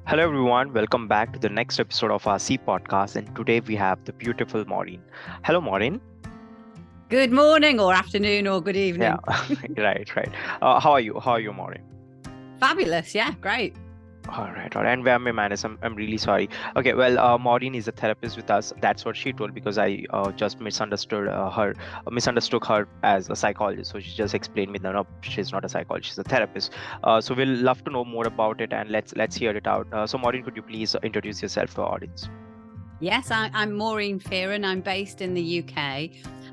Hello, everyone. Welcome back to the next episode of our C podcast. And today we have the beautiful Maureen. Hello, Maureen. Good morning or afternoon or good evening. Yeah, right. How are you? How are you, Maureen? Fabulous. Yeah, great. All right. And where my manners? I'm really sorry. Okay, well, Maureen is a therapist with us. That's what she told because I just misunderstood her as a psychologist. So she just explained me that no, she's not a psychologist, she's a therapist. So we'll love to know more about it and let's hear it out. So Maureen, could you please introduce yourself to our audience? Yes, I'm Maureen Fearon. I'm based in the UK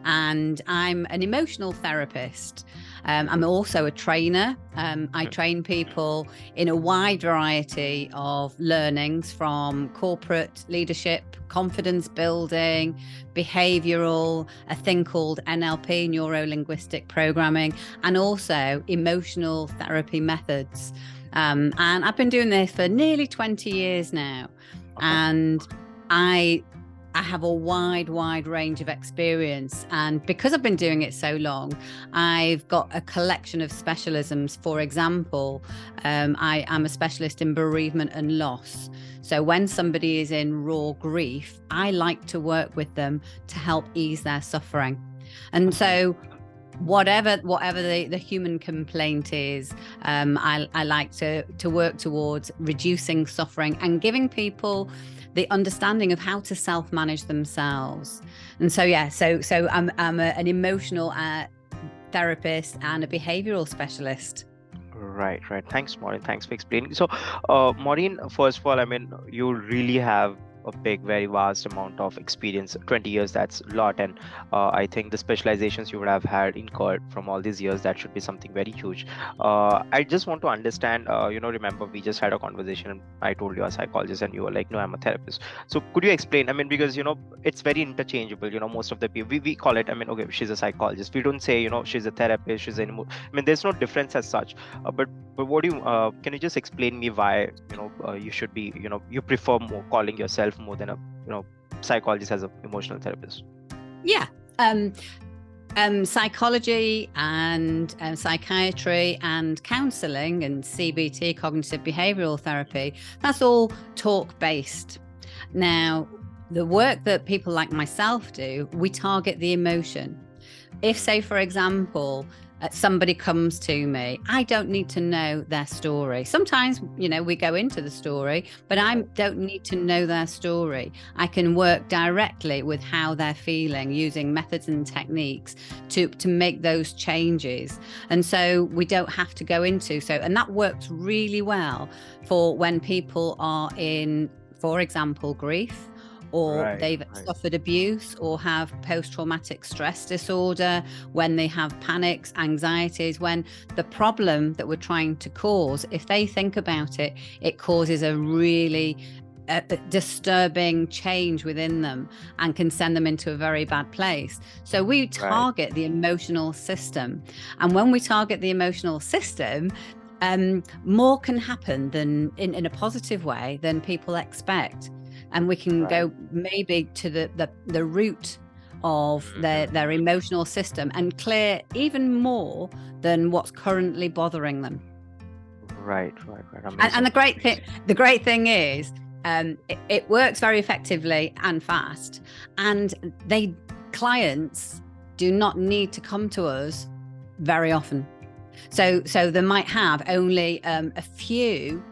and I'm an emotional therapist. I'm also a trainer. I train people in a wide variety of learnings from corporate leadership, confidence building, behavioral, a thing called NLP, neuro-linguistic programming, and also emotional therapy methods. And I've been doing this for nearly 20 years now. Okay. And I have a wide range of experience, and because I've been doing it so long, I've got a collection of specialisms. For example, I am a specialist in bereavement and loss. So when somebody is in raw grief, I like to work with them to help ease their suffering. And so whatever the human complaint is, I like to work towards reducing suffering and giving people the understanding of how to self-manage themselves. And so I'm an emotional therapist and a behavioral specialist. Right. Thanks, Maureen. Thanks for explaining. So, Maureen, first of all, you really have a big, very vast amount of experience. 20 years, that's a lot. And I think the specializations you would have had incurred from all these years, that should be something very huge. I just want to understand, remember we just had a conversation and I told you a psychologist and you were like, no, I'm a therapist. So could you explain, because, it's very interchangeable, most of the people, we call it, okay, she's a psychologist. We don't say, she's a therapist, there's no difference as such. But what do you, can you just explain me why, you should be, you prefer more calling yourself more than a psychologist as an emotional therapist? Yeah. Psychology and psychiatry and counseling and CBT, cognitive behavioral therapy, that's all talk based. Now, the work that people like myself do, we target the emotion. If, say, for example, somebody comes to me, I don't need to know their story. Sometimes, we go into the story, but I don't need to know their story. I can work directly with how they're feeling using methods and techniques to make those changes. And so we don't have to go into, and that works really well for when people are in, for example, grief, or they've suffered abuse or have post-traumatic stress disorder, when they have panics, anxieties, when the problem that we're trying to cause, if they think about it, it causes a really disturbing change within them and can send them into a very bad place. So we target the emotional system. And when we target the emotional system, more can happen than in a positive way than people expect. And we can go maybe to the root of their emotional system and clear even more than what's currently bothering them. Right. And the great thing is, it works very effectively and fast. And clients do not need to come to us very often. So they might have only a few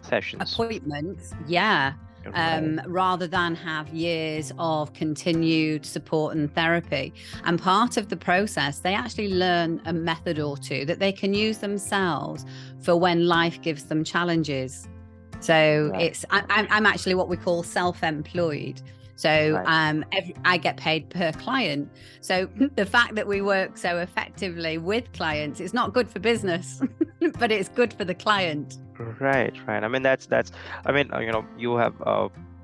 sessions, appointments. Yeah. Rather than have years of continued support and therapy. And part of the process, they actually learn a method or two that they can use themselves for when life gives them challenges. So I'm actually what we call self-employed. So I get paid per client. So the fact that we work so effectively with clients, it's not good for business, but it's good for the client. Right. That's you have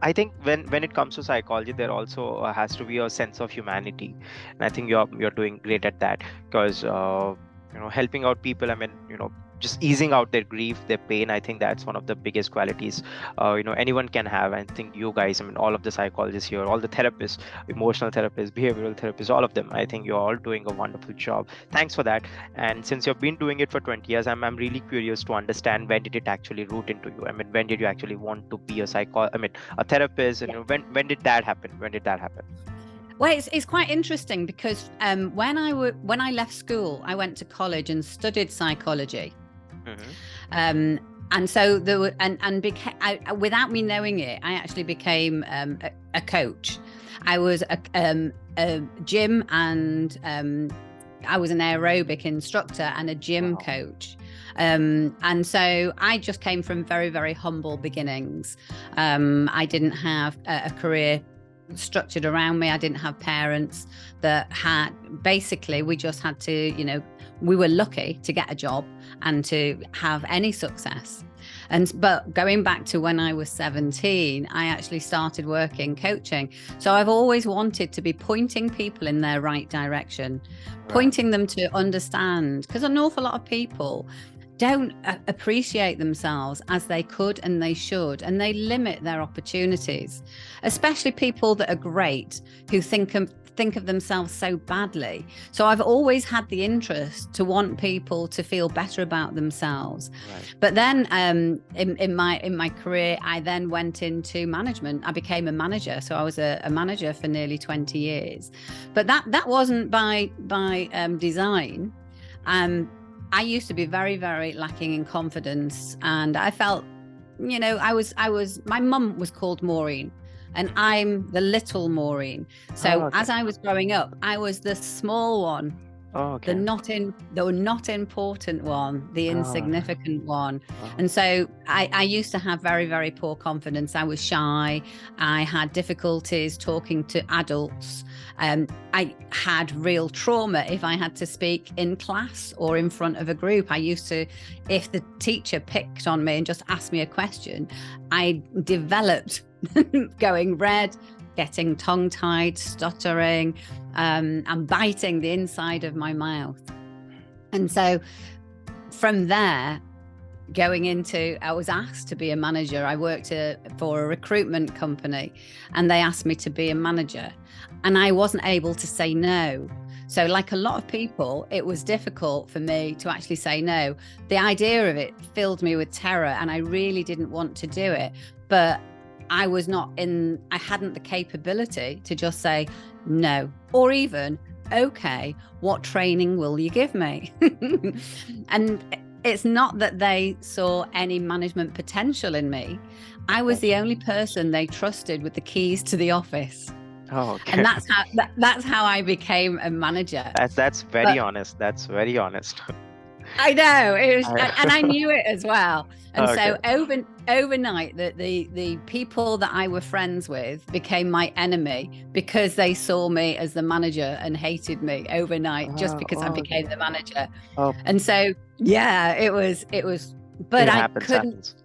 I think when it comes to psychology, there also has to be a sense of humanity, and I think you're doing great at that, because helping out people, just easing out their grief, their pain. I think that's one of the biggest qualities anyone can have. I think you guys, I mean, all of the psychologists here, all the therapists, emotional therapists, behavioral therapists, all of them, I think you're all doing a wonderful job. Thanks for that. And since you've been doing it for 20 years, I'm really curious to understand, when did it actually root into you? I mean, when did you actually want to be a therapist? And when did that happen? Well, it's quite interesting because when I left school, I went to college and studied psychology. Mm-hmm. And so there were, without me knowing it, I actually became a coach. I was a gym and I was an aerobic instructor and a gym coach. And so I just came from very, very humble beginnings. I didn't have a career structured around me. I didn't have parents that had, basically, we just had to, we were lucky to get a job and to have any success. But going back to when I was 17, I actually started working coaching. So I've always wanted to be pointing people in their right direction, pointing them to understand, because an awful lot of people don't appreciate themselves as they could and they should, and they limit their opportunities, especially people that are great, who think of themselves so badly. So I've always had the interest to want people to feel better about themselves. But then in my career, I then went into management. I became a manager. So I was a manager for nearly 20 years. But that wasn't by design. I used to be very, very lacking in confidence, and I felt, my mum was called Maureen, and I'm the little Maureen. So as I was growing up, I was the small one, the not important one, the insignificant one. And so I used to have very, very poor confidence. I was shy. I had difficulties talking to adults. I had real trauma if I had to speak in class or in front of a group. I used to, if the teacher picked on me and just asked me a question, I developed going red, getting tongue-tied, stuttering, and biting the inside of my mouth. And so from there, I was asked to be a manager. I worked for a recruitment company, and they asked me to be a manager, and I wasn't able to say no. So like a lot of people, it was difficult for me to actually say no. The idea of it filled me with terror, and I really didn't want to do it. But I hadn't the capability to just say no, or even, okay, what training will you give me? And it's not that they saw any management potential in me. I was the only person they trusted with the keys to the office. And that's how I became a manager. That's very honest. That's very honest. I know it was, and I knew it as well. And so overnight, the people that I were friends with became my enemy because they saw me as the manager and hated me overnight just because I became the manager. And so it was. But I couldn't.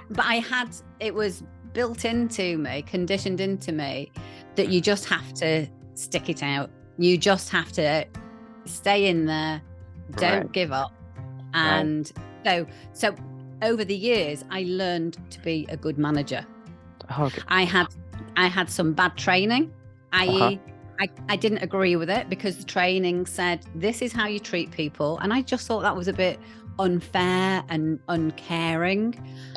But it was built into me, conditioned into me, that you just have to stick it out. You just have to stay in there. Don't give up. And so over the years, I learned to be a good manager. I had some bad training, i.e. I didn't agree with it because the training said this is how you treat people, and I just thought that was a bit unfair and uncaring,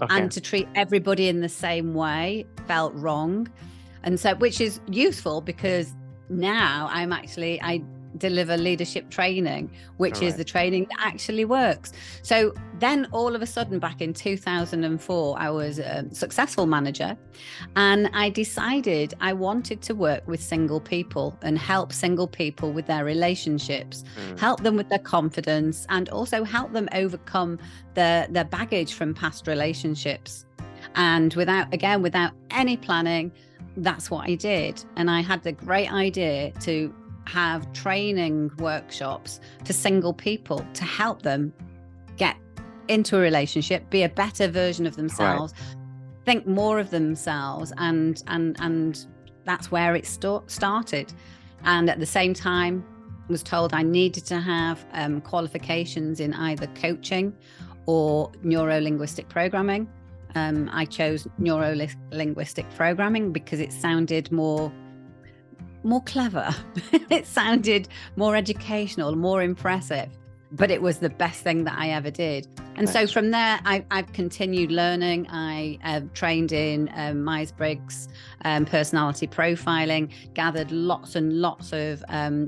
and to treat everybody in the same way felt wrong. And so, which is useful because now I deliver leadership training, which is the training that actually works. So then all of a sudden, back in 2004, I was a successful manager, and I decided I wanted to work with single people and help single people with their relationships, help them with their confidence, and also help them overcome their baggage from past relationships. And without any planning, that's what I did. And I had the great idea to have training workshops for single people to help them get into a relationship, be a better version of themselves, think more of themselves, and that's where it started. And at the same time, was told I needed to have qualifications in either coaching or neuro-linguistic programming. I chose neuro-linguistic programming because it sounded more clever. It sounded more educational, more impressive, but it was the best thing that I ever did. And so from there, I've continued learning. I trained in Myers-Briggs personality profiling, gathered lots and lots of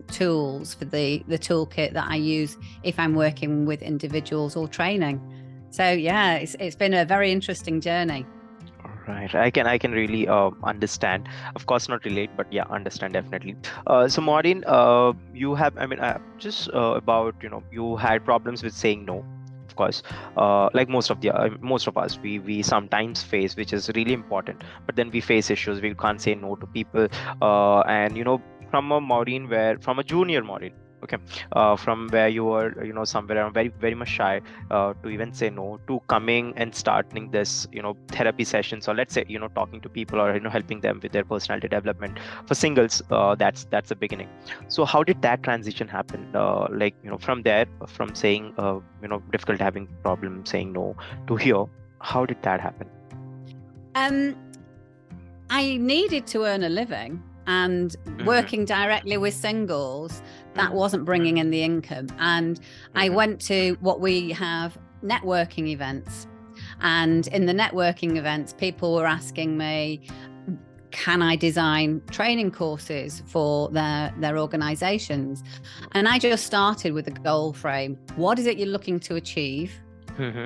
tools for the toolkit that I use if I'm working with individuals or training. So yeah, it's been a very interesting journey. Right, I can really understand. Of course, not relate, but yeah, understand definitely. So Maureen, you have, I mean, just about, you had problems with saying no. Of course, like most of us, we sometimes face, which is really important. But then we face issues. We can't say no to people, and from a junior Maureen. Okay, from where you were, somewhere very, very much shy to even say no, to coming and starting this, therapy sessions, or let's say, talking to people, or helping them with their personality development for singles. That's the beginning. So how did that transition happen? Like, from there, from saying, difficult, having problem saying no, to here, how did that happen? I needed to earn a living. And working directly with singles, that wasn't bringing in the income. And I went to what we have networking events. And in the networking events, people were asking me, can I design training courses for their organizations? And I just started with a goal frame. What is it you're looking to achieve?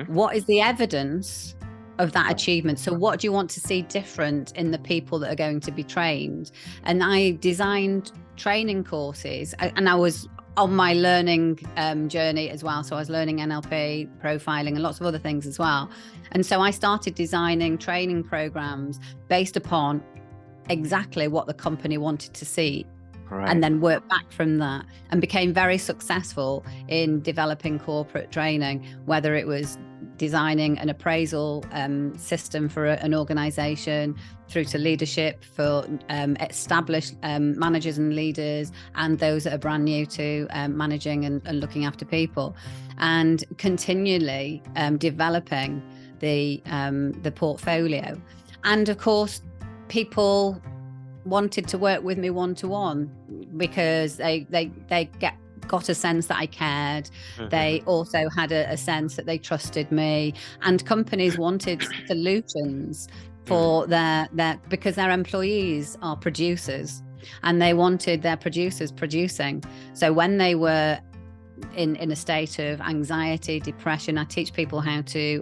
What is the evidence of that achievement? So what do you want to see different in the people that are going to be trained? And I designed training courses, and I was on my learning journey as well. So I was learning NLP, profiling, and lots of other things as well. And so I started designing training programs based upon exactly what the company wanted to see. Right. And then worked back from that, and became very successful in developing corporate training, whether it was designing an appraisal system for an organization, through to leadership for established managers and leaders, and those that are brand new to managing and looking after people, and continually developing the portfolio. And of course, people wanted to work with me one-to-one because they got a sense that I cared. They also had a sense that they trusted me, and companies wanted solutions for their because their employees are producers, and they wanted their producers producing. So when they were in a state of anxiety, depression, I teach people how to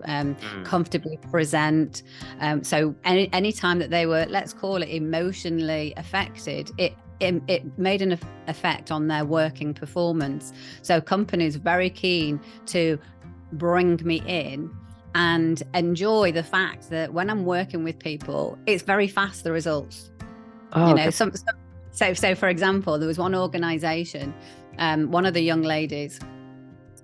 comfortably present. So any time that they were, let's call it, emotionally affected, it made an effect on their working performance. So companies very keen to bring me in and enjoy the fact that when I'm working with people, it's very fast, the results. So for example, there was one organization, one of the young ladies,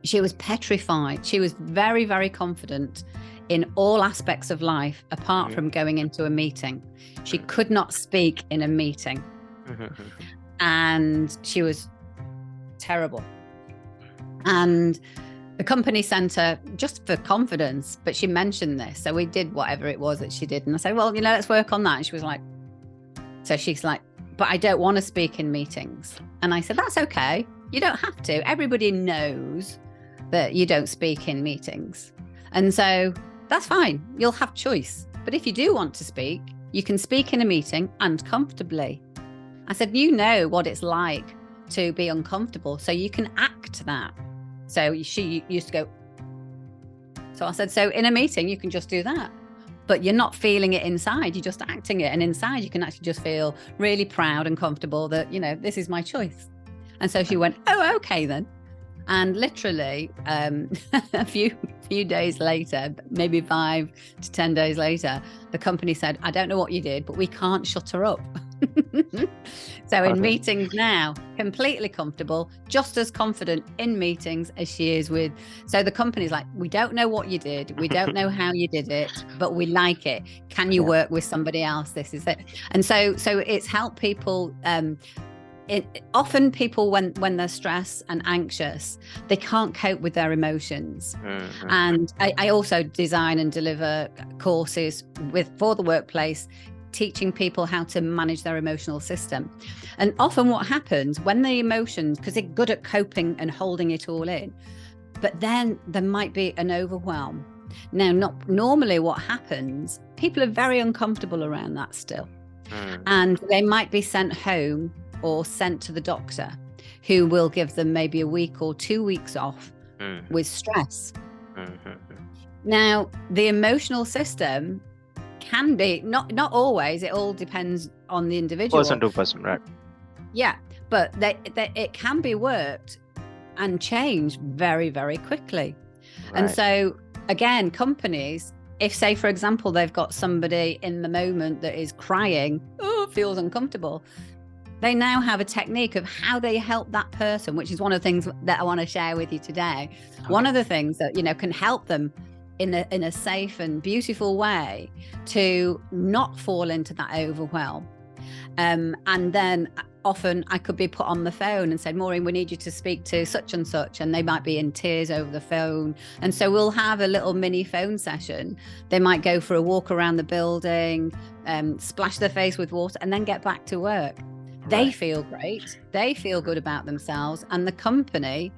she was petrified. She was very, very confident in all aspects of life, apart from going into a meeting. She could not speak in a meeting. And she was terrible. And the company sent her just for confidence, but she mentioned this. So we did whatever it was that she did. And I said, well, let's work on that. And she was like, she's like, but I don't want to speak in meetings. And I said, that's okay. You don't have to. Everybody knows that you don't speak in meetings. And so that's fine. You'll have choice. But if you do want to speak, you can speak in a meeting and comfortably. I said, you know what it's like to be uncomfortable, so you can act that. So she used to go. So I said, so in a meeting, you can just do that. But you're not feeling it inside, you're just acting it. And inside, you can actually just feel really proud and comfortable that, this is my choice. And so she went, oh, okay then. And literally a few days later, maybe 5 to 10 days later, the company said, I don't know what you did, but we can't shut her up. So in meetings now, completely comfortable, just as confident in meetings as she is with. So the company's like, we don't know what you did. We don't know how you did it, but we like it. Can you work with somebody else? This is it. And so it's helped people often people, when they're stressed and anxious, they can't cope with their emotions. And I also design and deliver courses for the workplace, teaching people how to manage their emotional system. And often what happens when the emotions, because they're good at coping and holding it all in, but then there might be an overwhelm. Now, not normally what happens, people are very uncomfortable around that still. And they might be sent home or sent to the doctor, who will give them maybe a week or 2 weeks off with stress. Now, the emotional system can be, not always, it all depends on the individual. Person to person, right? Yeah, but it can be worked and changed very, very quickly. Right. And so, again, companies, if, say, for example, they've got somebody in the moment that is crying, feels uncomfortable, they now have a technique of how they help that person, which is one of the things that I want to share with you today. Okay. One of the things that, can help them in a safe and beautiful way to not fall into that overwhelm. And then often I could be put on the phone and said, Maureen, we need you to speak to such and such, and they might be in tears over the phone. And so we'll have a little mini phone session. They might go for a walk around the building, splash their face with water, and then get back to work. Right. They feel great. They feel good about themselves, and the company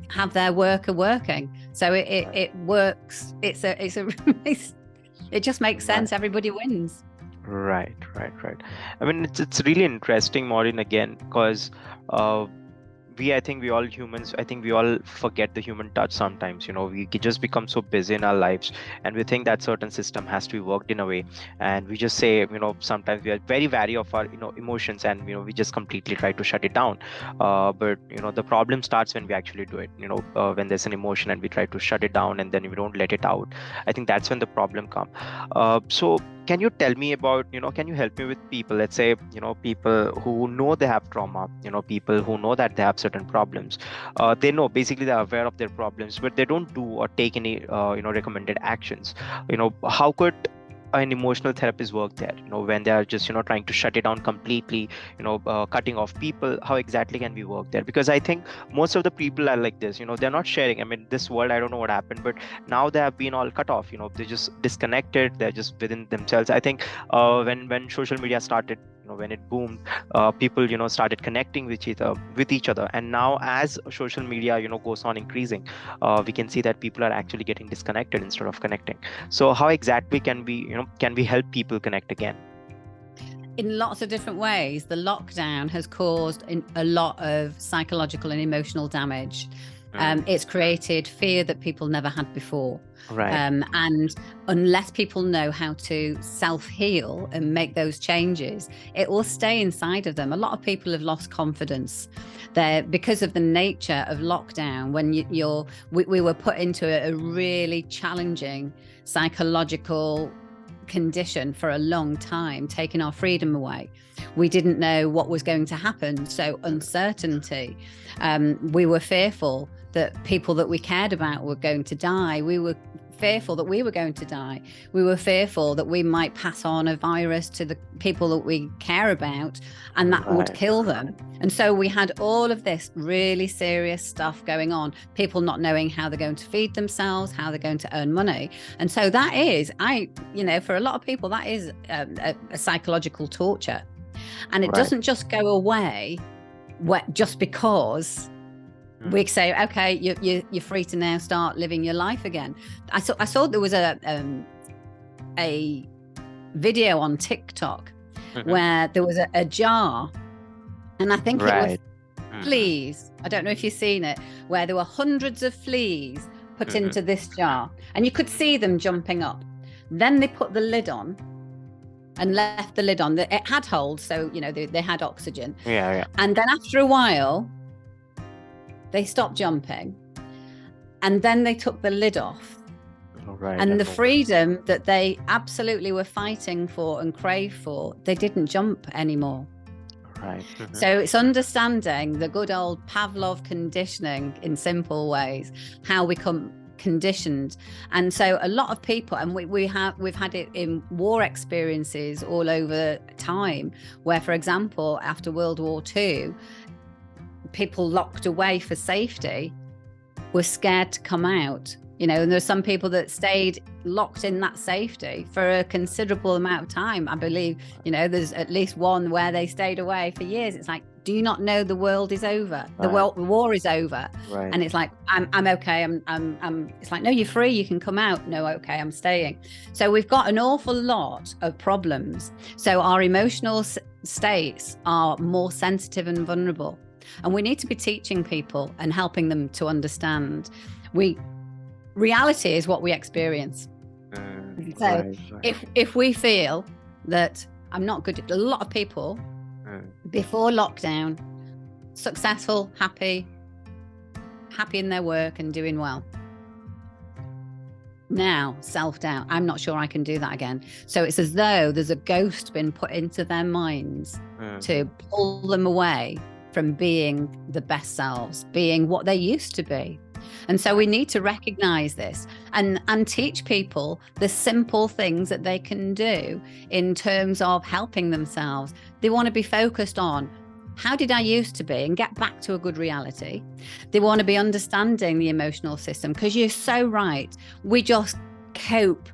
have their worker working. So it works. It just makes sense. Everybody wins. Right. I mean, it's really interesting, Maureen, again, because I think we all humans, I think we all forget the human touch sometimes. We just become so busy in our lives, and we think that certain system has to be worked in a way, and we just say, sometimes we are very wary of our emotions, and we just completely try to shut it down. But the problem starts when we actually do it. When there's an emotion and we try to shut it down, and then we don't let it out, I think that's when the problem comes. So can you tell me about, can you help me with people, let's say, people who know they have trauma, people who know that they have certain problems. They know, basically they're aware of their problems, but they don't do or take any, recommended actions. How could an emotional therapist work there, when they are just, trying to shut it down completely, cutting off people? How exactly can we work there? Because I think most of the people are like this, they're not sharing. I mean, this world, I don't know what happened, but now they have been all cut off, they're just disconnected, they're just within themselves. I think when social media started, when it boomed, people started connecting with each other, and now as social media goes on increasing, we can see that people are actually getting disconnected instead of connecting. So how exactly can we help people connect again? In lots of different ways. The lockdown has caused a lot of psychological and emotional damage. It's created fear that people never had before. Right. And unless people know how to self-heal and make those changes, it will stay inside of them. A lot of people have lost confidence there because of the nature of lockdown. When we were put into a really challenging psychological condition for a long time, taking our freedom away. We didn't know what was going to happen. So uncertainty. We were fearful that people that we cared about were going to die. We were fearful that we were going to die. We were fearful that we might pass on a virus to the people that we care about, and that would kill them. And so we had all of this really serious stuff going on, people not knowing how they're going to feed themselves, how they're going to earn money. And so that is, for a lot of people, that is a psychological torture. And it doesn't just go away just because we say, okay, you're free to now start living your life again. I saw there was a video on TikTok where there was a jar, and I think it was fleas. I don't know if you've seen it, where there were hundreds of fleas put into this jar, and you could see them jumping up. Then they put the lid on and left the lid on. It had holes, so they had oxygen. Yeah. And then after a while, they stopped jumping, and then they took the lid off. And the freedom that they absolutely were fighting for and craved for, they didn't jump anymore. So it's understanding the good old Pavlov conditioning in simple ways, how we can conditioned. And so a lot of people, and we've had it in war experiences all over time, where, for example, after World War II, people locked away for safety were scared to come out, and there's some people that stayed locked in that safety for a considerable amount of time. I believe, there's at least one where they stayed away for years. It's like, do you not know the world is over? The war is over. Right. And it's like, I'm okay. It's like, no, you're free. You can come out. No, okay, I'm staying. So we've got an awful lot of problems. So our emotional states are more sensitive and vulnerable. And we need to be teaching people and helping them to understand. Reality is what we experience. So right. if we feel that I'm not good, a lot of people before lockdown, successful, happy in their work and doing well. Now, self-doubt, I'm not sure I can do that again. So it's as though there's a ghost been put into their minds to pull them away from being the best selves, being what they used to be. And so we need to recognize this and teach people the simple things that they can do in terms of helping themselves. They want to be focused on, how did I used to be, and get back to a good reality. They want to be understanding the emotional system, because you're so right. We just cope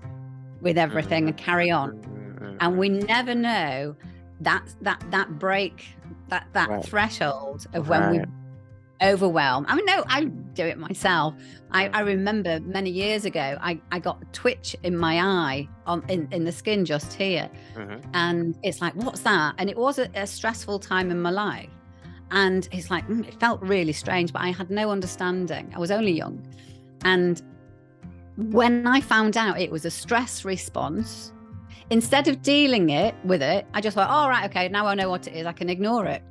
with everything and carry on. And we never know that break, that threshold of when we overwhelm. I mean, no, I do it myself. I remember many years ago, I got a twitch in my eye in the skin just here. And it's like, what's that? And it was a stressful time in my life. And it's like, it felt really strange, but I had no understanding. I was only young. And when I found out it was a stress response, instead of dealing with it, I just thought, all right, okay, now I know what it is. I can ignore it.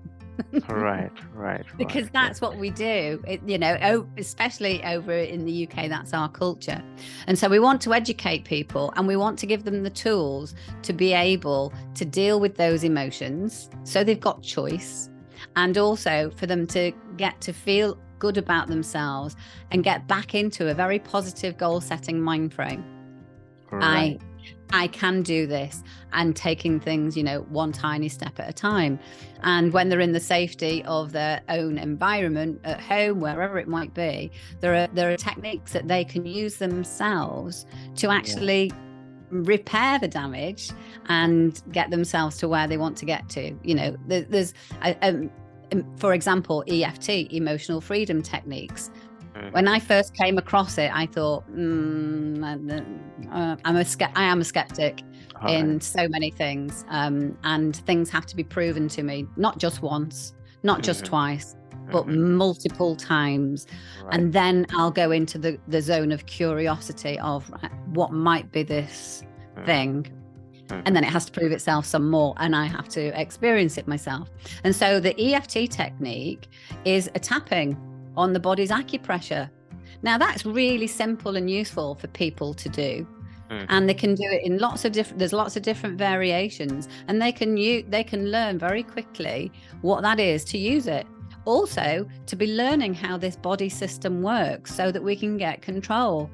Right. Because that's what we do, especially over in the UK. That's our culture. And so we want to educate people, and we want to give them the tools to be able to deal with those emotions, so they've got choice, and also for them to get to feel good about themselves and get back into a very positive goal setting mind frame. Right. I can do this, and taking things, one tiny step at a time. And when they're in the safety of their own environment, at home, wherever it might be, there are techniques that they can use themselves to actually repair the damage and get themselves to where they want to get to. There's, for example, EFT, emotional freedom techniques. When I first came across it, I thought, I am a skeptic in so many things, and things have to be proven to me, not just once, not just twice, but multiple times. And then I'll go into the zone of curiosity of what might be this thing. And then it has to prove itself some more, and I have to experience it myself. And so the EFT technique is a tapping on the body's acupressure. Now that's really simple and useful for people to do. And they can do it in there's lots of different variations, and they can learn very quickly what that is to use it. Also, to be learning how this body system works so that we can get control.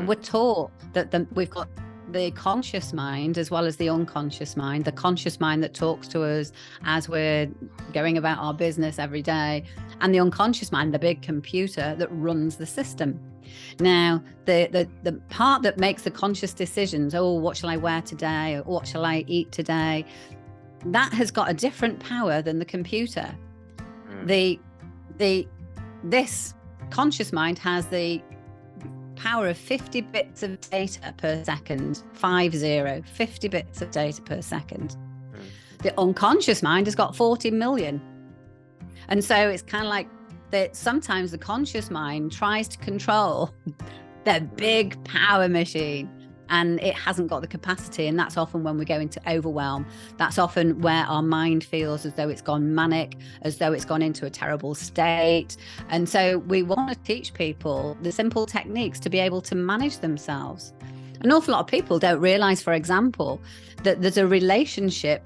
We're taught that we've got the conscious mind as well as the unconscious mind. The conscious mind that talks to us as we're going about our business every day, and the unconscious mind, the big computer that runs the system. Now, the part that makes the conscious decisions, what shall I wear today, or what shall I eat today, that has got a different power than the computer. This conscious mind has the power of 50 bits of data per second, 50 bits of data per second. The unconscious mind has got 40 million. And so it's kind of like that sometimes the conscious mind tries to control the big power machine, and it hasn't got the capacity. And that's often when we go into overwhelm. That's often where our mind feels as though it's gone manic, as though it's gone into a terrible state. And so we want to teach people the simple techniques to be able to manage themselves. An awful lot of people don't realize, for example, that there's a relationship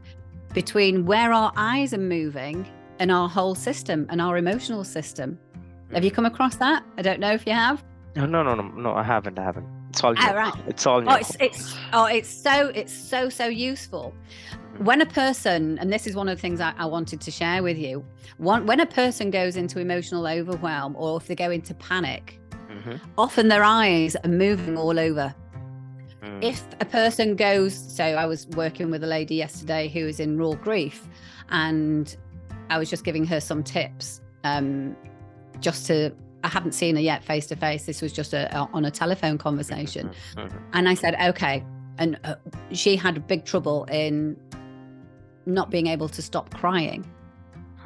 between where our eyes are moving and our whole system and our emotional system. Have you come across that? I don't know if you have. No, I haven't. It's all Oh, new. right. It's all Oh, new. it's so useful. Mhm, When a person, and this is one of the things I wanted to share with you, when a person goes into emotional overwhelm, or if they go into panic, mhm, often their eyes are moving all over. mm, If a person goes, so I was working with a lady yesterday who is in raw grief, and I was just giving her some tips, just to, I haven't seen her yet face to face. This was just on a telephone conversation. mhm, mhm, And I said, okay. And she had big trouble in not being able to stop crying.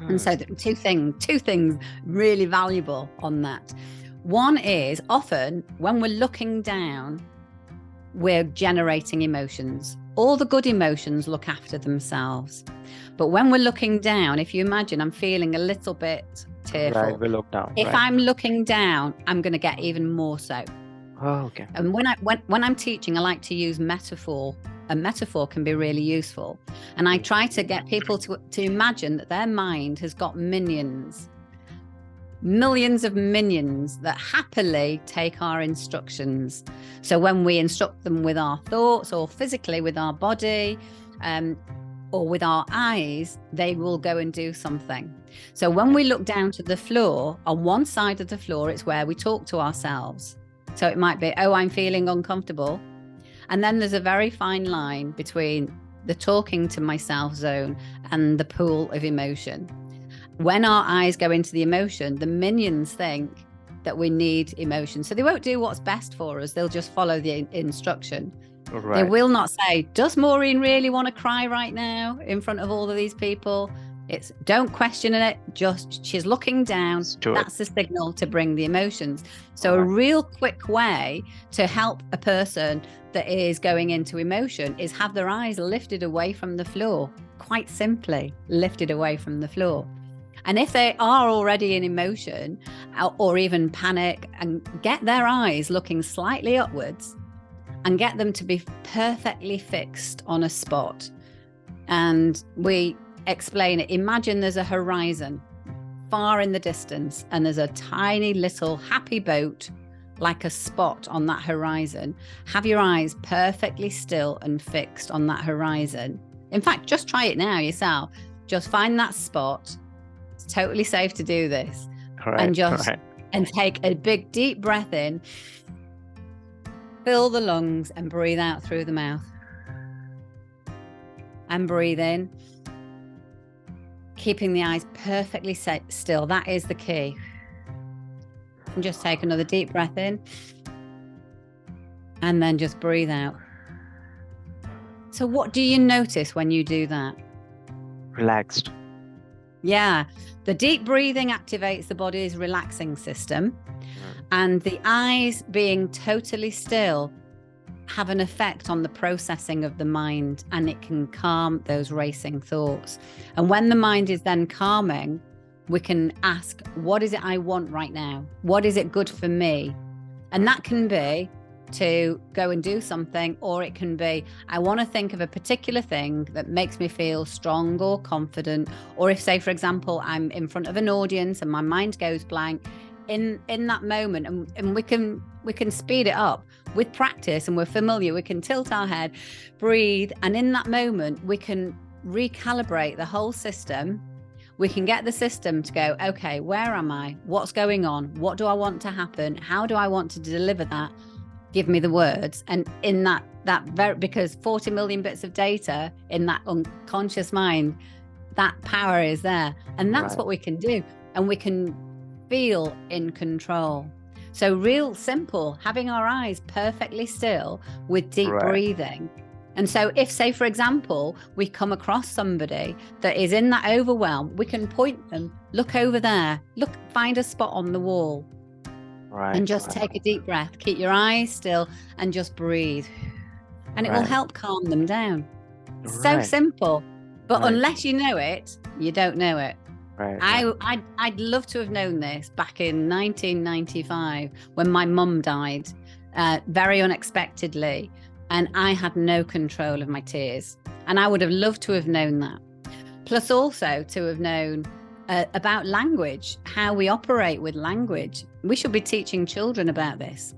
And so two things really valuable on that. One is, often when we're looking down, we're generating emotions. All the good emotions look after themselves. But when we're looking down, if you imagine I'm feeling a little bit Right, tearful, we look down. if Right. I'm looking down, I'm going to get even more so. Oh, okay. And when I'm teaching, I like to use metaphor. A metaphor can be really useful. And I try to get people to imagine that their mind has got millions of minions that happily take our instructions. So when we instruct them with our thoughts, or physically with our body, or with our eyes, they will go and do something. So when we look down to the floor, on one side of the floor, it's where we talk to ourselves. So it might be, oh, I'm feeling uncomfortable. And then there's a very fine line between the talking to myself zone and the pool of emotion. When our eyes go into the emotion, the minions think that we need emotion. So they won't do what's best for us. They'll just follow the instruction. Right. They will not say, does Maureen really want to cry right now in front of all of these people? It's, don't question it. Just, she's looking down. That's the signal to bring the emotions. So a real quick way to help a person that is going into emotion is have their eyes lifted away from the floor. Quite simply, lifted away from the floor. And if they are already in emotion or even panic, and get their eyes looking slightly upwards and get them to be perfectly fixed on a spot. And we explain it. Imagine there's a horizon far in the distance, and there's a tiny little happy boat, like a spot on that horizon. Have your eyes perfectly still and fixed on that horizon. In fact, just try it now yourself. Just find that spot. It's totally safe to do this. And take a big deep breath in, fill the lungs, and breathe out through the mouth. And breathe in, keeping the eyes perfectly still. That is the key. And just take another deep breath in, and then just breathe out. So what do you notice when you do that? Relaxed. Yeah. The deep breathing activates the body's relaxing system, and the eyes being totally still have an effect on the processing of the mind, and it can calm those racing thoughts. And when the mind is then calming, we can ask, what is it I want right now? What is it good for me? And that can be to go and do something, or it can be, I want to think of a particular thing that makes me feel strong or confident. Or if, say, for example, I'm in front of an audience and my mind goes blank, in that moment, and we can speed it up with practice, and we're familiar, we can tilt our head, breathe, and in that moment we can recalibrate the whole system. We can get the system to go, okay, where am I? What's going on? What do I want to happen? How do I want to deliver that? Give me the words. And in that because 40 million bits of data in that unconscious mind, that power is there. And that's what we can do. And we can feel in control. So real simple, having our eyes perfectly still with deep breathing. And so if, say, for example, we come across somebody that is in that overwhelm, we can point them, look over there, find a spot on the wall, and just take a deep breath. Keep your eyes still and just breathe. And it will help calm them down. So simple. But unless you know it, you don't know it. I'd love to have known this back in 1995 when my mum died very unexpectedly, and I had no control of my tears. And I would have loved to have known that. Plus also to have known about language, how we operate with language. We should be teaching children about this.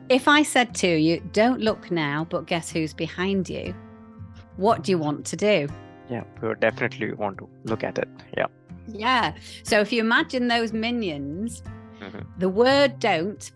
If I said to you, don't look now, but guess who's behind you? What do you want to do? Yeah, we would definitely want to look at it. Yeah. Yeah. So if you imagine those minions, the word don't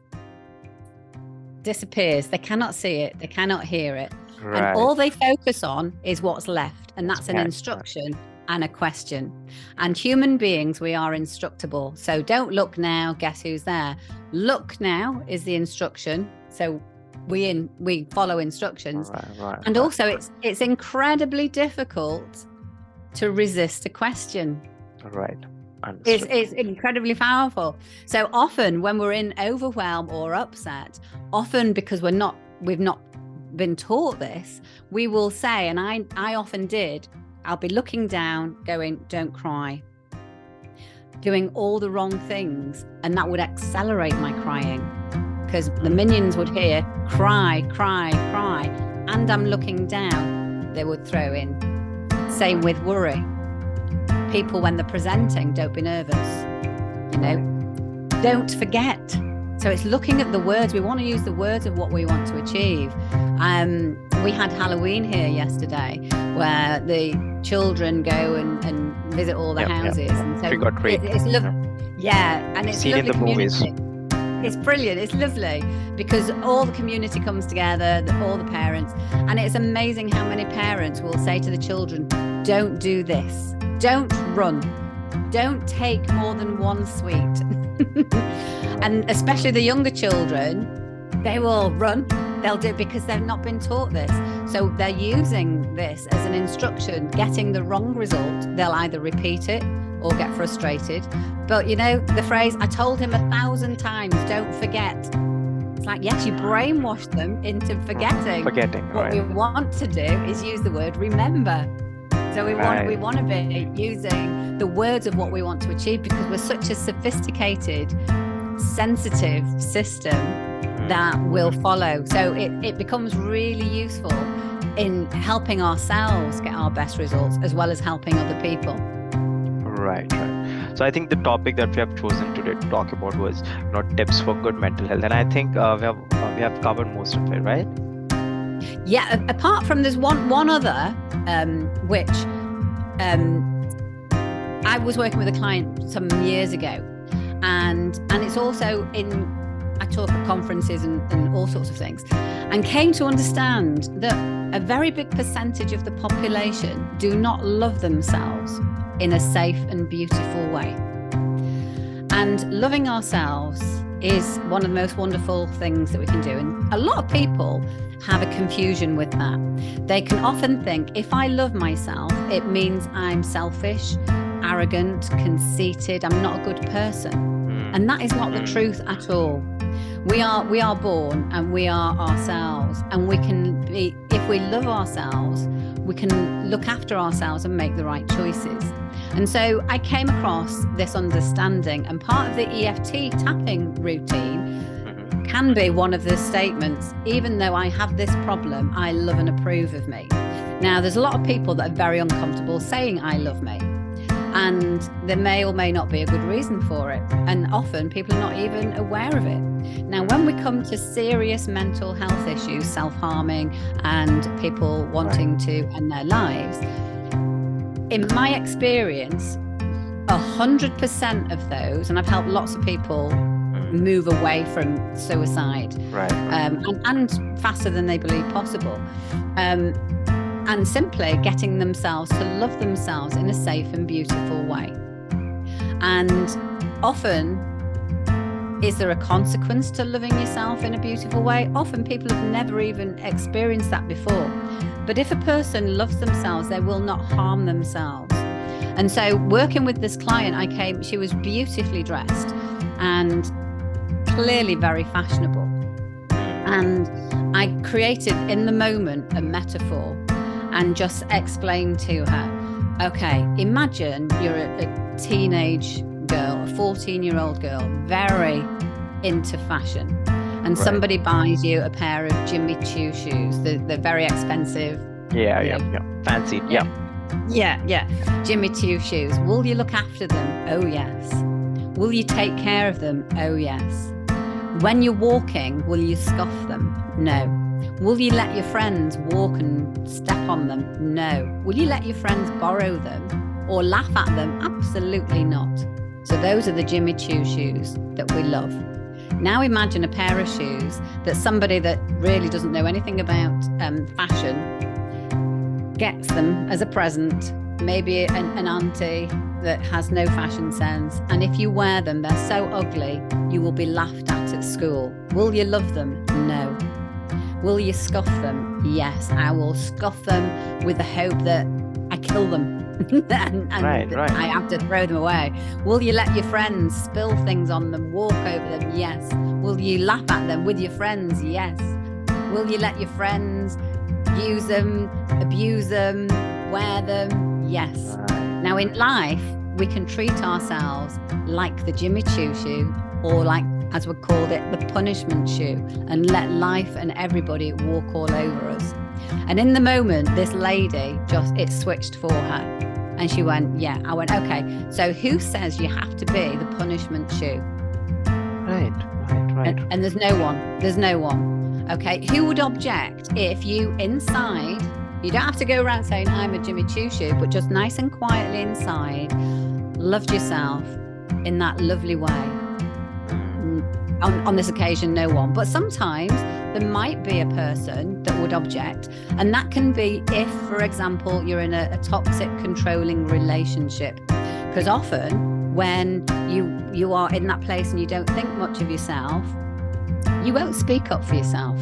disappears. They cannot see it. They cannot hear it. Right. And all they focus on is what's left. And that's an instruction and a question. And human beings, we are instructable. So don't look now, guess who's there? Look now is the instruction. So we follow instructions. And also it's incredibly difficult to resist a question. Right. It's incredibly powerful. So often when we're in overwhelm or upset, often because we've not been taught this, we will say, and I often did, I'll be looking down going, don't cry, doing all the wrong things, and that would accelerate my crying because the minions would hear cry, cry, cry, and I'm looking down, they would throw in. Same with worry. People, when they're presenting, don't be nervous, don't forget. So it's looking at the words. We want to use the words of what we want to achieve. We had Halloween here yesterday where the children go and visit all the houses. And so trick or treat. It's and it's seen in the movies. It's brilliant. It's lovely because all the community comes together, all the parents, and it's amazing how many parents will say to the children, don't do this. Don't run. Don't take more than one sweet. And especially the younger children, they will run. They'll do it because they've not been taught this. So they're using this as an instruction, getting the wrong result. They'll either repeat it or get frustrated. But the phrase, I told him 1,000 times, don't forget. It's like, yes, you brainwash them into forgetting. What we want to do is use the word remember. So we want to be using the words of what we want to achieve because we're such a sophisticated, sensitive system that will follow. So it becomes really useful in helping ourselves get our best results as well as helping other people. Right. So I think the topic that we have chosen today to talk about was tips for good mental health, and I think we have covered most of it, right? Yeah. Apart from there's one other which I was working with a client some years ago, and it's also I talk at conferences and all sorts of things, and came to understand that a very big percentage of the population do not love themselves in a safe and beautiful way. And loving ourselves is one of the most wonderful things that we can do. And a lot of people have a confusion with that. They can often think, if I love myself, it means I'm selfish, arrogant, conceited, I'm not a good person. And that is not the truth at all. We are born and we are ourselves, and we can be, if we love ourselves, we can look after ourselves and make the right choices. And so I came across this understanding, and part of the EFT tapping routine can be one of the statements, even though I have this problem, I love and approve of me. Now, there's a lot of people that are very uncomfortable saying I love me, and there may or may not be a good reason for it. And often people are not even aware of it. Now, when we come to serious mental health issues, self-harming and people wanting to end their lives, in my experience, 100% of those, and I've helped lots of people move away from suicide, and faster than they believe possible, and simply getting themselves to love themselves in a safe and beautiful way. And often, is there a consequence to loving yourself in a beautiful way? Often people have never even experienced that before. But if a person loves themselves, they will not harm themselves. And so working with this client, she was beautifully dressed and clearly very fashionable. And I created in the moment a metaphor and just explained to her, okay, imagine you're a teenage girl, a 14-year-old girl, very into fashion. And somebody buys you a pair of Jimmy Choo shoes. They're very expensive. Yeah. Fancy. Yeah. Yeah. Jimmy Two Shoes. Will you look after them? Oh, yes. Will you take care of them? Oh, yes. When you're walking, will you scoff them? No. Will you let your friends walk and step on them? No. Will you let your friends borrow them or laugh at them? Absolutely not. So those are the Jimmy Choo shoes that we love. Now imagine a pair of shoes that somebody that really doesn't know anything about fashion gets them as a present, maybe an auntie that has no fashion sense. And if you wear them, they're so ugly, you will be laughed at school. Will you love them? No. Will you scoff them? Yes, I will scoff them with the hope that I kill them. and Right. I have to throw them away. Will you let your friends spill things on them, walk over them? Yes. Will you laugh at them with your friends? Yes. Will you let your friends use them, abuse them, wear them? Yes. Now in life, we can treat ourselves like the Jimmy Choo shoe, or like, as we called it, the punishment shoe, and let life and everybody walk all over us. And in the moment, this lady it switched for her. And she went, yeah. I went, okay, so who says you have to be the punishment shoe? Right. And there's no one. Okay, who would object if you inside, you don't have to go around saying I'm a Jimmy Choo shoe, but just nice and quietly inside, loved yourself in that lovely way. On this occasion, no one. But sometimes there might be a person that would object. And that can be if, for example, you're in a toxic, controlling relationship. Because often when you are in that place and you don't think much of yourself, you won't speak up for yourself.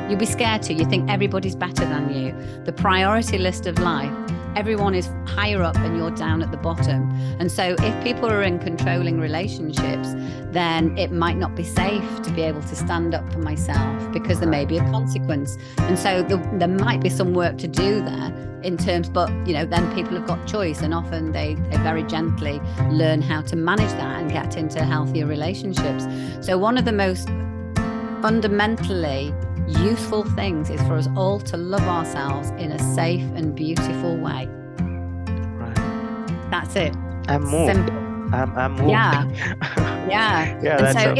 You'll be scared to. You think everybody's better than you. The priority list of life, everyone is higher up and you're down at the bottom. And so if people are in controlling relationships, then it might not be safe to be able to stand up for myself because there may be a consequence. And so there might be some work to do there in terms, but then people have got choice, and often they very gently learn how to manage that and get into healthier relationships. So one of the most fundamentally useful things is for us all to love ourselves in a safe and beautiful way. Right. That's it. I'm moved. Simple. I'm moved. Yeah. Yeah. And so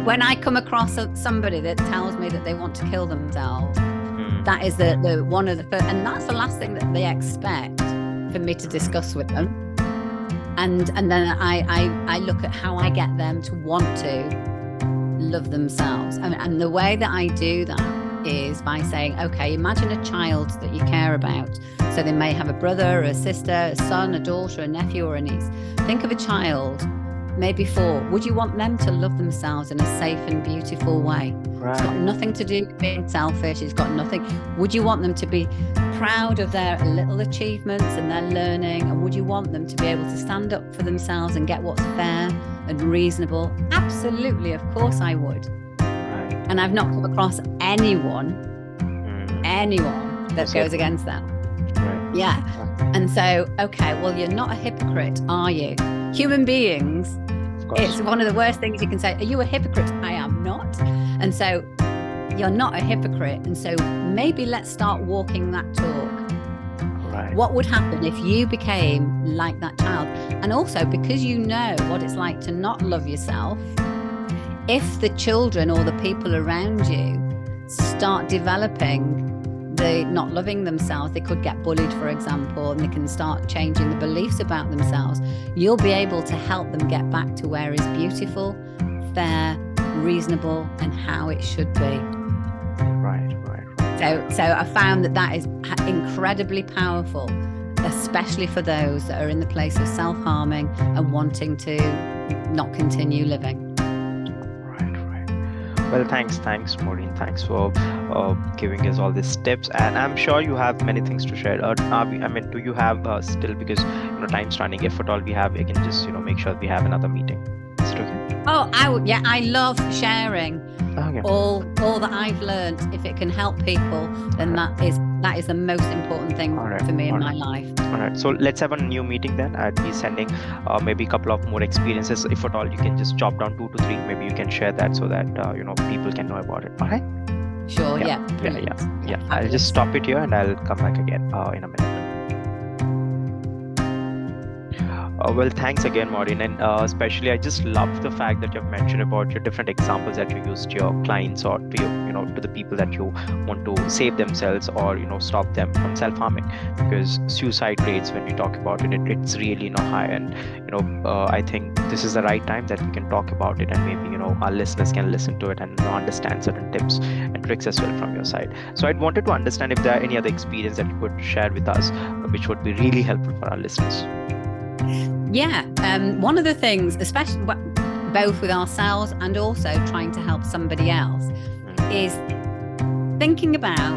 when I come across somebody that tells me that they want to kill themselves, that is the one of the first, and that's the last thing that they expect for me to discuss with them. And then I look at how I get them to want to love themselves. And the way that I do that is by saying, okay, imagine a child that you care about. So they may have a brother, a sister, a son, a daughter, a nephew, or a niece. Think of a child, maybe 4. Would you want them to love themselves in a safe and beautiful way? Right. It's got nothing to do with being selfish. It's got nothing. Would you want them to be proud of their little achievements and their learning? And would you want them to be able to stand up for themselves and get what's fair and reasonable? Absolutely, of course I would. Right. And I've not come across anyone that goes against that. Right. Yeah. And so, okay, well, you're not a hypocrite, are you? Human beings, it's one of the worst things you can say. Are you a hypocrite? I am not. And so you're not a hypocrite. And so maybe let's start walking that talk. Right. What would happen if you became like that child? And also, because you know what it's like to not love yourself, if the children or the people around you start developing the not loving themselves, they could get bullied, for example, and they can start changing the beliefs about themselves. You'll be able to help them get back to where is beautiful, fair, reasonable, and how it should be. Right. So I found that is incredibly powerful, especially for those that are in the place of self-harming and wanting to not continue living. Well, thanks, Maureen. Thanks for giving us all these tips, and I'm sure you have many things to share. Do you have still, because time's running? If at all we have, we can just make sure we have another meeting. Is it okay? Oh, I would. Yeah, I love sharing all that I've learned. If it can help people, then that is the most important thing for me in my life. All right. So let's have a new meeting then. I'll be sending maybe a couple of more experiences. If at all you can just chop down 2 to 3, maybe you can share that so that people can know about it. All right. Sure. Yeah. I'll just stop it here and I'll come back again in a minute. Well, thanks again, Maureen, and especially I just love the fact that you've mentioned about your different examples that you use to your clients or to your, to the people that you want to save themselves or stop them from self-harming. Because suicide rates, when we talk about it, it's really high, and I think this is the right time that we can talk about it, and maybe our listeners can listen to it and understand certain tips and tricks as well from your side. So I wanted to understand if there are any other experience that you could share with us, which would be really helpful for our listeners. Yeah, one of the things, especially both with ourselves and also trying to help somebody else, is thinking about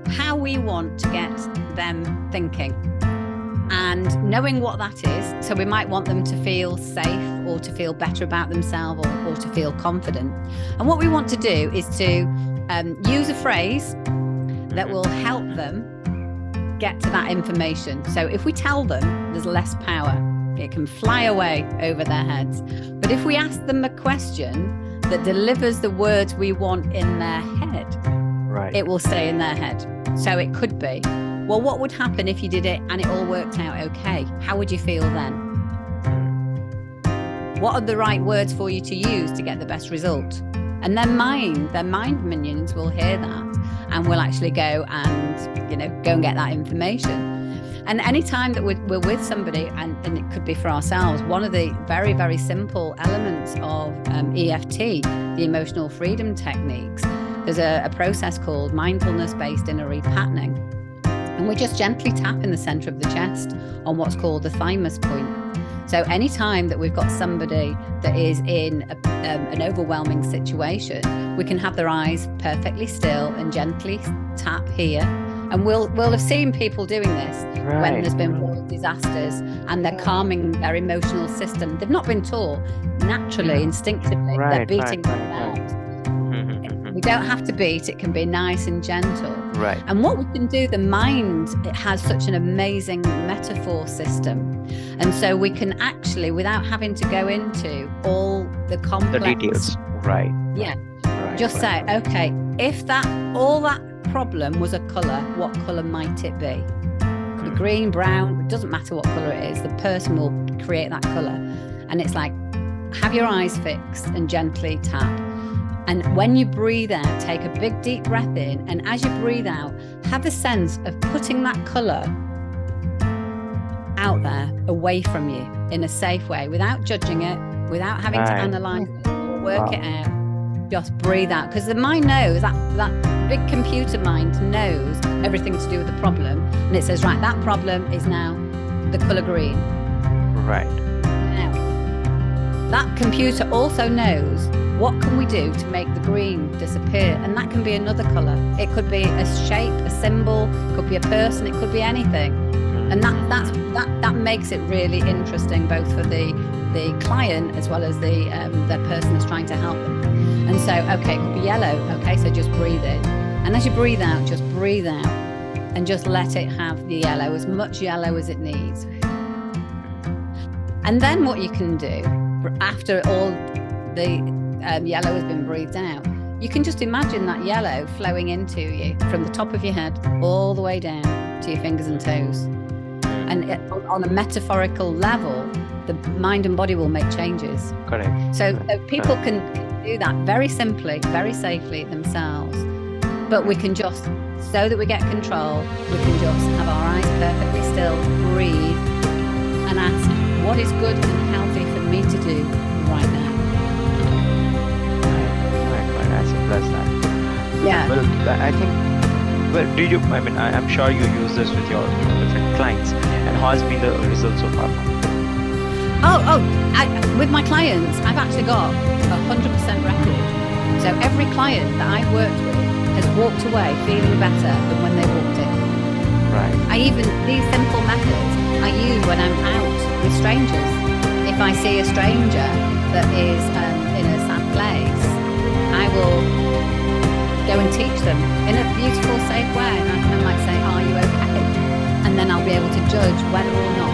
how we want to get them thinking and knowing what that is. So we might want them to feel safe or to feel better about themselves or to feel confident. And what we want to do is to use a phrase that will help them get to that information. So if we tell them, there's less power. It can fly away over their heads. But if we ask them a question that delivers the words we want in their head, right, it will stay in their head. So it could be, well, what would happen if you did it and it all worked out okay? How would you feel then? What are the right words for you to use to get the best result? And their mind minions will hear that and will actually go and, go and get that information. And any time that we're with somebody, and it could be for ourselves, one of the very, very simple elements of EFT, the emotional freedom techniques, there's a process called mindfulness-based inner repatterning. And we just gently tap in the center of the chest on what's called the thymus point. So anytime that we've got somebody that is in an overwhelming situation, we can have their eyes perfectly still and gently tap here. And we'll have seen people doing this when there's been war disasters and they're calming their emotional system. They've not been taught naturally, instinctively, they're beating themselves. We don't have to beat, it can be nice and gentle. Right. And what we can do, the mind, it has such an amazing metaphor system. And so we can actually, without having to go into all the complex... The details, right. Yeah. Right, Just say, okay, if all that problem was a colour, what colour might it be? It could be green, brown, it doesn't matter what colour it is, the person will create that colour. And it's like, have your eyes fixed and gently tap. And when you breathe out, take a big deep breath in, and as you breathe out, have a sense of putting that colour out there, away from you, in a safe way, without judging it, without having to analyse it or work it out. Just breathe out, because the mind knows, that big computer mind knows everything to do with the problem, and it says, right, that problem is now the colour green. Right. Now, that computer also knows what can we do to make the green disappear, and that can be another colour. It could be a shape, a symbol, it could be a person, it could be anything. And that makes it really interesting, both for the client as well as the person that's trying to help them. And so, okay, it could be yellow. Okay, so just breathe in. And as you breathe out, just breathe out and just let it have the yellow, as much yellow as it needs. And then what you can do, after all the yellow has been breathed out, you can just imagine that yellow flowing into you from the top of your head all the way down to your fingers and toes. And on a metaphorical level, the mind and body will make changes. Correct. So people can do that very simply, very safely themselves. But we can just, so that we get control, we can just have our eyes perfectly still, breathe, and ask, what is good and healthy for me to do right now? Right. As simple as that. Yeah. Well, I think, I'm sure you use this with your different clients, and how has been the result so far? With my clients, I've actually got 100% record. So every client that I've worked with has walked away feeling better than when they walked in. Right. These simple methods I use when I'm out with strangers. If I see a stranger that is in a sad place, I will go and teach them in a beautiful, safe way. And I might say, are you okay? And then I'll be able to judge whether or not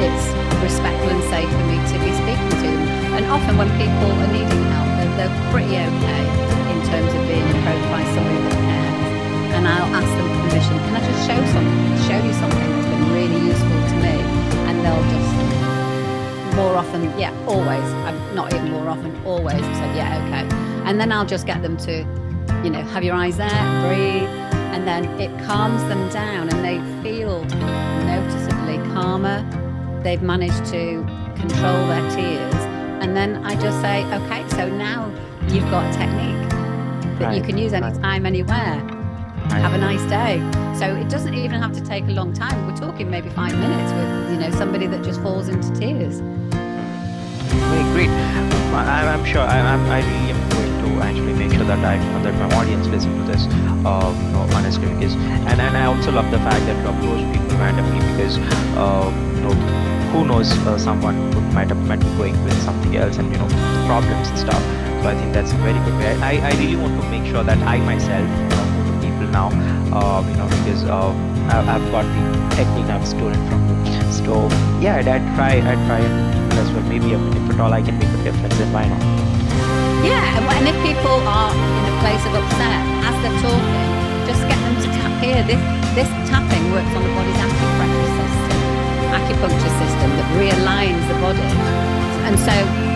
it's respectful and safe for me to be speaking to them. And often when people are needing help, they're pretty okay in terms of being approached by somebody that cares. And I'll ask them permission, can I just show you something that's been really useful to me? And they'll just more often, yeah, always. Not even more often, always. I said, yeah, okay. And then I'll just get them to, have your eyes there, breathe. And then it calms them down and they feel noticeably calmer. They've managed to control their tears. And then I just say, okay, so now you've got a technique that you can use anytime, anywhere. Have a nice day. So it doesn't even have to take a long time. We're talking maybe 5 minutes with, somebody that just falls into tears. Great. I'm sure I really am going to actually make sure that that my audience listen to this, honestly, because and I also love the fact that you approach people randomly because who knows, someone who might be going with something else and problems and stuff. So I think that's a very good way. I really want to make sure that I myself go to people now, because I've got the technique I've stolen from you. So yeah, I'd try as well. Maybe if at all I can make a difference, then why not? Yeah, and if people are in a place of upset as they're talking, just get them to tap here. This tapping works on the body's acupuncture system that realigns the body. And so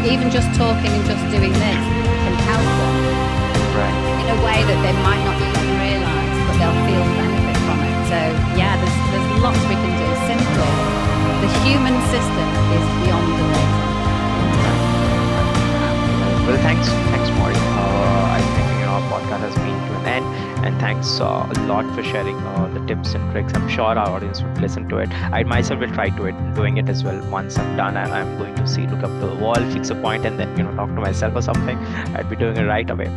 even just talking and just doing this can help them in a way that they might not even realise, but they'll feel the benefit from it. So yeah, there's lots we can do. Simple. The human system is beyond the reason. Well, thanks, Maureen. I think our podcast has been to an end, and thanks a lot for sharing the tips and tricks. I'm sure our audience would listen to it. I myself will try doing it as well. Once I'm done, and I'm going to look up to the wall, fix a point, and then talk to myself or something. I'd be doing it right away.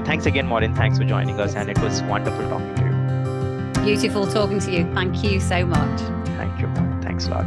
Thanks again, Maureen. Thanks for joining us, and it was wonderful talking to you. Beautiful talking to you. Thank you so much. Thank you, Maureen. Thanks a lot.